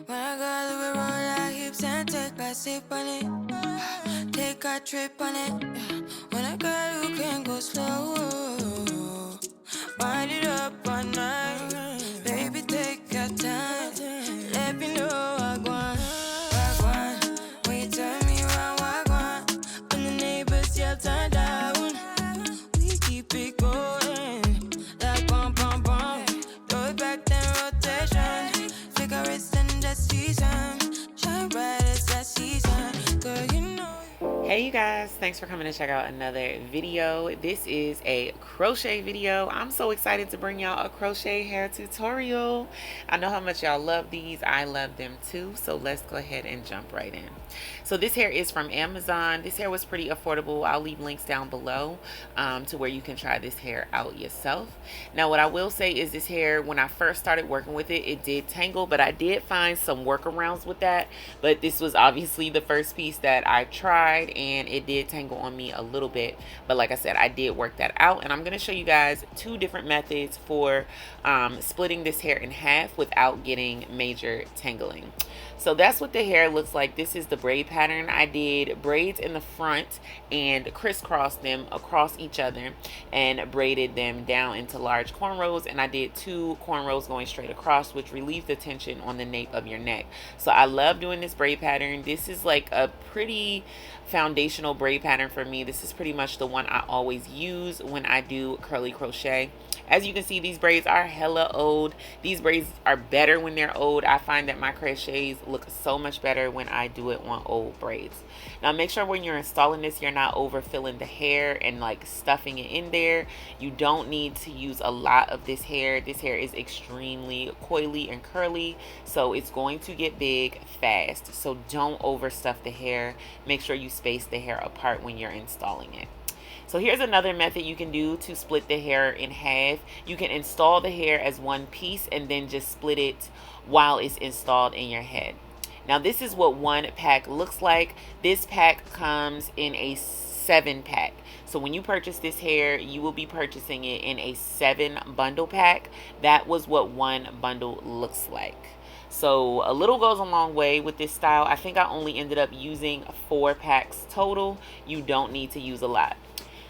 When I go to roll our hips and take a sip on it, take a trip on it. When I girl who can go slow, wind it up all night. Baby, take your time. Let me know I want. When you turn me around, I want. When the neighbors yell turn down, we keep it going. Like bum bum bum. Throw it back then rotation. Cigarettes and the season. Shine bright as that season. Girl, you know. Hey you guys, thanks for coming to check out another video. This is a crochet video. I'm so excited to bring y'all a crochet hair tutorial. I know how much y'all love these. I love them too. So let's go ahead and jump right in. So this hair is from Amazon. This hair was pretty affordable. I'll leave links down below to where you can try this hair out yourself. Now what I will say is this hair, when I first started working with it, it did tangle, but I did find some workarounds with that. But this was obviously the first piece that I tried, and it did tangle on me a little bit, but like I said, I did work that out, and I'm going to show you guys two different methods for splitting this hair in half without getting major tangling. So that's what the hair looks like. This is the braid pattern. I did braids in the front and crisscrossed them across each other and braided them down into large cornrows, and I did 2 cornrows going straight across, which relieved the tension on the nape of your neck. So I love doing this braid pattern. This is like a pretty foundational braid pattern for me. This is pretty much the one I always use when I do curly crochet. As you can see, these braids are hella old. These braids are better when they're old. I find that my crochets look so much better when I do it on old braids. Now make sure when you're installing this, you're not overfilling the hair and like stuffing it in there. You don't need to use a lot of this hair. This hair is extremely coily and curly, so it's going to get big fast. So don't overstuff the hair. Make sure you space the hair apart when you're installing it. So here's another method you can do to split the hair in half. You can install the hair as one piece and then just split it while it's installed in your head. Now this is what one pack looks like. This pack comes in a 7-pack. So when you purchase this hair, you will be purchasing it in a 7 bundle pack. That was what one bundle looks like. So a little goes a long way with this style. I think I only ended up using 4 packs total. You don't need to use a lot.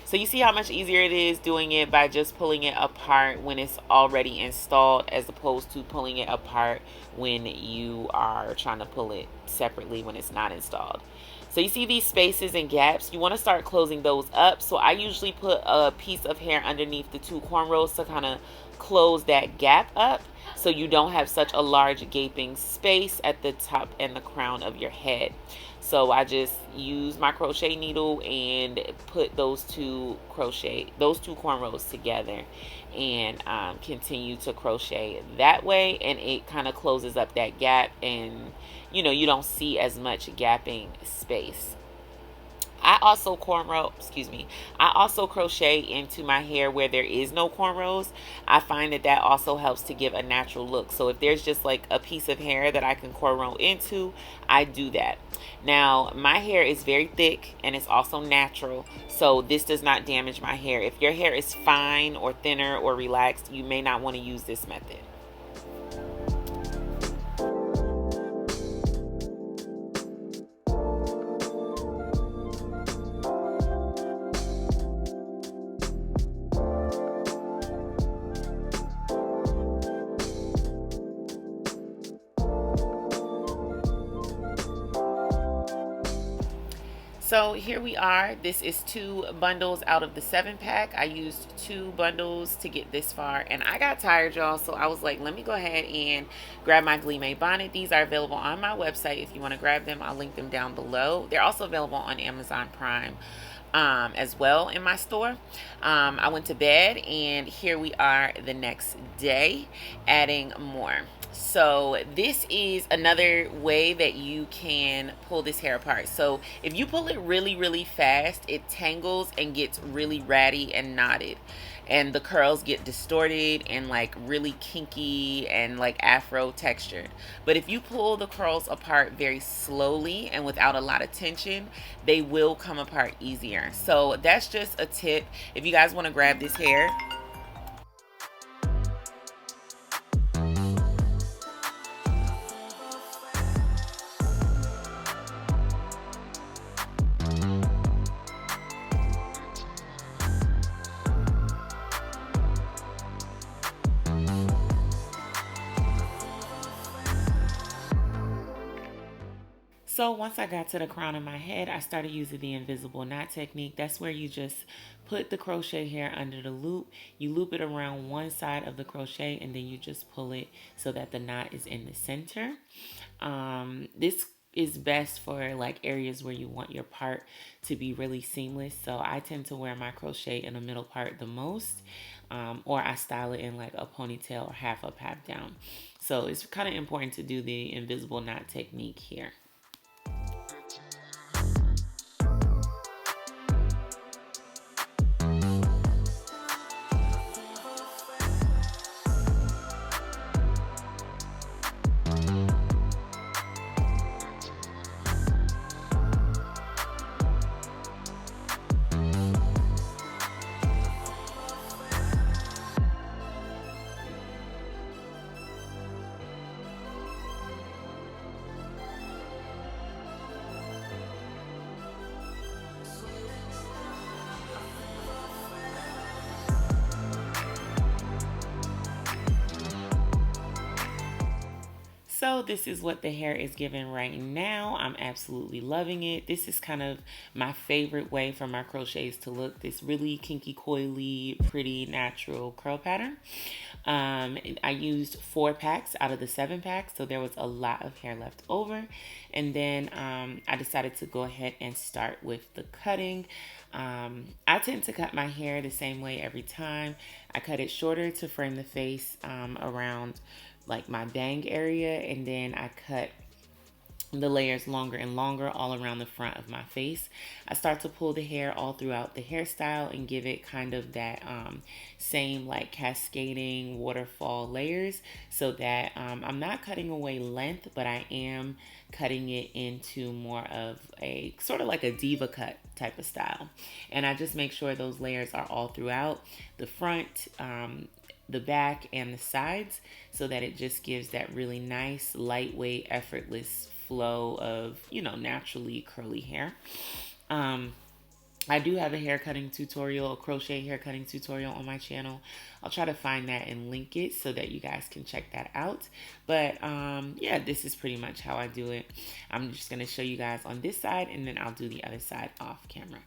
So you see how much easier it is doing it by just pulling it apart when it's already installed, as opposed to pulling it apart when you are trying to pull it separately when it's not installed. So you see these spaces and gaps, you want to start closing those up. So I usually put a piece of hair underneath the 2 cornrows to kind of close that gap up, so you don't have such a large gaping space at the top and the crown of your head. So I just use my crochet needle and put those two cornrows together and continue to crochet that way, and it kind of closes up that gap, and you don't see as much gapping space. I also crochet into my hair where there is no cornrows. I find that also helps to give a natural look. So if there's just like a piece of hair that I can cornrow into, I do that. Now my hair is very thick and it's also natural, so this does not damage my hair. If your hair is fine or thinner or relaxed, you may not want to use this method. So here we are. This is 2 bundles out of the 7-pack. I used 2 bundles to get this far, and I got tired, y'all, so I was like, let me go ahead and grab my GLEEmade bonnet. These are available on my website. If you want to grab them, I'll link them down below. They're also available on Amazon Prime as well in my store. I went to bed, and here we are the next day adding more. So this is another way that you can pull this hair apart. So if you pull it really, really fast, it tangles and gets really ratty and knotted, and the curls get distorted and like really kinky and like afro textured. But if you pull the curls apart very slowly and without a lot of tension, they will come apart easier. So that's just a tip if you guys want to grab this hair. So once I got to the crown of my head, I started using the invisible knot technique. That's where you just put the crochet hair under the loop. You loop it around one side of the crochet and then you just pull it so that the knot is in the center. This is best for like areas where you want your part to be really seamless. So I tend to wear my crochet in the middle part the most, or I style it in like a ponytail or half up, half down. So it's kind of important to do the invisible knot technique here. So this is what the hair is giving right now. I'm absolutely loving it. This is kind of my favorite way for my crochets to look. This really kinky, coily, pretty, natural curl pattern. I used 4 packs out of the 7 packs, so there was a lot of hair left over. And then I decided to go ahead and start with the cutting. I tend to cut my hair the same way every time. I cut it shorter to frame the face around like my bang area, and then I cut the layers longer and longer all around the front of my face. I start to pull the hair all throughout the hairstyle and give it kind of that same like cascading waterfall layers, so that I'm not cutting away length, but I am cutting it into more of a sort of like a diva cut type of style. And I just make sure those layers are all throughout the front, the back, and the sides, so that it just gives that really nice, lightweight, effortless flow of, you know, naturally curly hair. I do have a hair cutting tutorial, a crochet hair cutting tutorial on my channel. I'll try to find that and link it so that you guys can check that out. But yeah, this is pretty much how I do it. I'm just going to show you guys on this side, and then I'll do the other side off camera.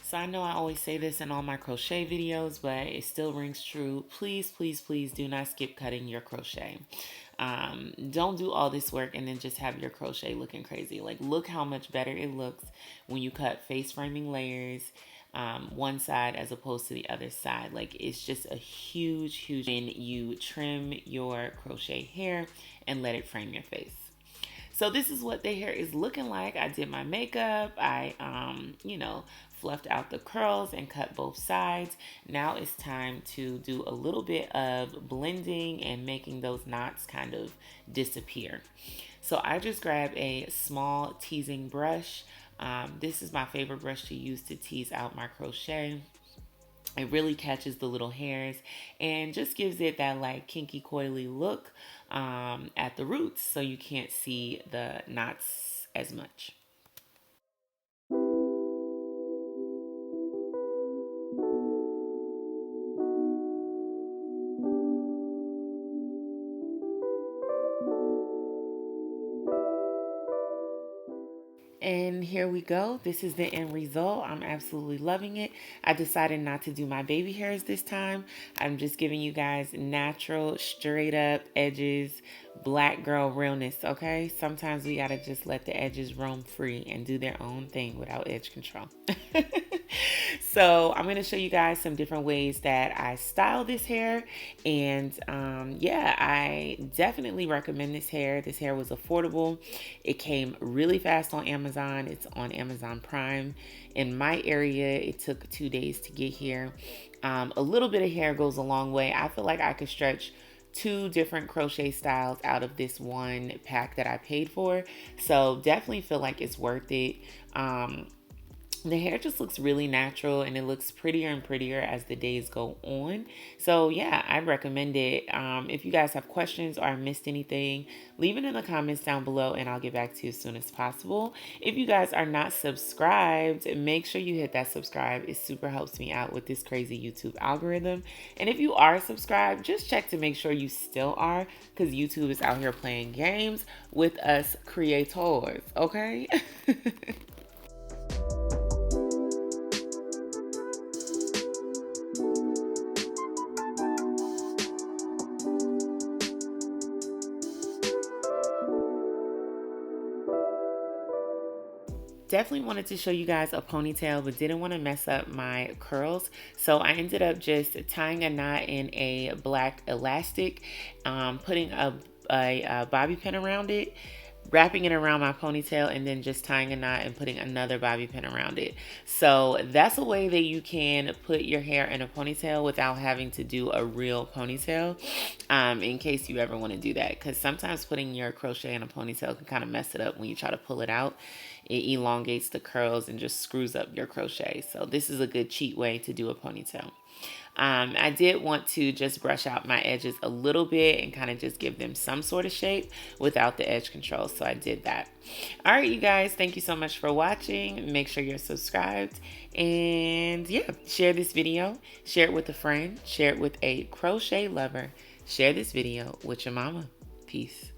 So I know I always say this in all my crochet videos, but it still rings true. Please, please, please do not skip cutting your crochet. Don't do all this work and then just have your crochet looking crazy. Like, look how much better it looks when you cut face framing layers one side as opposed to the other side. Like, it's just a huge, huge when you trim your crochet hair and let it frame your face. So this is what the hair is looking like. I did my makeup. I, you know, fluffed out the curls and cut both sides. Now it's time to do a little bit of blending and making those knots kind of disappear. So I just grabbed a small teasing brush. This is my favorite brush to use to tease out my crochet. It really catches the little hairs and just gives it that like kinky coily look at the roots, so you can't see the knots as much. And here we go. This is the end result. I'm absolutely loving it. I decided not to do my baby hairs this time. I'm just giving you guys natural, straight up edges, black girl realness, okay? Sometimes we gotta just let the edges roam free and do their own thing without edge control. So I'm gonna show you guys some different ways that I style this hair. And yeah, I definitely recommend this hair. This hair was affordable. It came really fast on Amazon. It's on Amazon Prime. In my area, it took 2 days to get here. A little bit of hair goes a long way. I feel like I could stretch 2 different crochet styles out of this one pack that I paid for. So definitely feel like it's worth it. the hair just looks really natural, and it looks prettier and prettier as the days go on. So yeah, I recommend it. If you guys have questions or I missed anything, leave it in the comments down below and I'll get back to you as soon as possible. If you guys are not subscribed, make sure you hit that subscribe. It super helps me out with this crazy YouTube algorithm. And if you are subscribed, just check to make sure you still are, because YouTube is out here playing games with us creators, okay? Definitely wanted to show you guys a ponytail, but didn't want to mess up my curls, so I ended up just tying a knot in a black elastic, putting a bobby pin around it, wrapping it around my ponytail, and then just tying a knot and putting another bobby pin around it. So that's a way that you can put your hair in a ponytail without having to do a real ponytail, in case you ever want to do that, because sometimes putting your crochet in a ponytail can kind of mess it up when you try to pull it out. It elongates the curls and just screws up your crochet. So this is a good cheat way to do a ponytail. I did want to just brush out my edges a little bit and kind of just give them some sort of shape without the edge control. So I did that. All right, you guys, thank you so much for watching. Make sure you're subscribed. And yeah, share this video. Share it with a friend. Share it with a crochet lover. Share this video with your mama. Peace.